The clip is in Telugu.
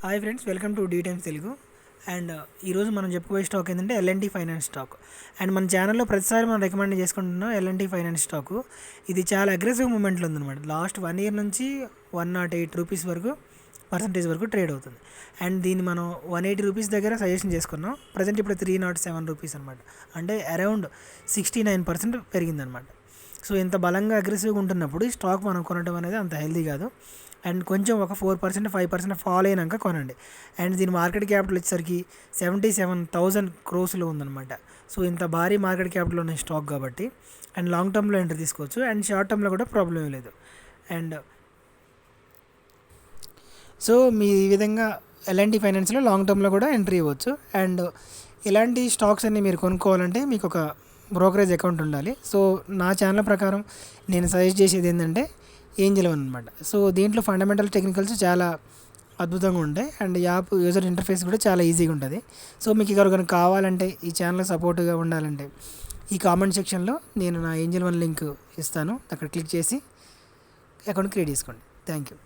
Hi friends, welcome to the times Telugu. And ఈరోజు మనం చెప్పుకోయే స్టాక్ ఏంటంటే ఎల్ఎన్టీ ఫైనాన్స్ స్టాక్. అండ్ మన ఛానల్లో ప్రతిసారి మనం రికమెండ్ చేసుకుంటున్నాం ఎల్ఎన్టీ ఫైనాన్స్ స్టాకు. ఇది చాలా అగ్రెసివ్ మూమెంట్లో ఉందన్నమాట. లాస్ట్ 1 ఇయర్ నుంచి 108 రూపీస్ వరకు పర్సంటేజ్ వరకు ట్రేడ్ అవుతుంది. అండ్ దీన్ని మనం 180 రూపీస్ దగ్గర సజెషన్ చేసుకున్నాం. ప్రజెంట్ ఇప్పుడు 307 రూపీస్ అనమాట. అంటే అరౌండ్ 69% పెరిగిందనమాట. సో ఇంత బలంగా అగ్రెసివ్గా ఉంటున్నప్పుడు ఈ స్టాక్ మనం కొనడం అనేది అంత హెల్దీ కాదు. అండ్ కొంచెం ఒక 4% 5% ఫాల్ అయినాక కొనండి. అండ్ దీని మార్కెట్ క్యాపిటల్ వచ్చేసరికి 77,000 క్రోస్లో ఉందన్నమాట. సో ఇంత భారీ మార్కెట్ క్యాపిటల్ ఉన్న స్టాక్ కాబట్టి అండ్ లాంగ్ టర్మ్లో ఎంట్రీ తీసుకోవచ్చు. అండ్ షార్ట్ టర్మ్లో కూడా ప్రాబ్లం ఏం లేదు. అండ్ సో మీ ఈ విధంగా ఎల్ఎన్టీ ఫైనాన్స్లో లాంగ్ టర్మ్లో కూడా ఎంట్రీ ఇవ్వచ్చు. అండ్ ఇలాంటి స్టాక్స్ అన్ని మీరు కొనుక్కోవాలంటే మీకు ఒక బ్రోకరేజ్ అకౌంట్ ఉండాలి. సో నా ఛానల్ ప్రకారం నేను సజెస్ట్ చేసేది ఏంటంటే ఏంజెల్ వన్ అనమాట. సో దీంట్లో ఫండమెంటల్ టెక్నికల్స్ చాలా అద్భుతంగా ఉంటాయి. అండ్ యాప్ యూజర్ ఇంటర్ఫేస్ కూడా చాలా ఈజీగా ఉంటుంది. సో మీకు ఎవరికైనా కావాలంటే ఈ ఛానల్ సపోర్ట్గా ఉండాలంటే ఈ కామెంట్ సెక్షన్లో నేను నా ఏంజెల్ వన్ లింక్ ఇస్తాను. అక్కడ క్లిక్ చేసి అకౌంట్ క్రియేట్ చేసుకోండి. Thank you.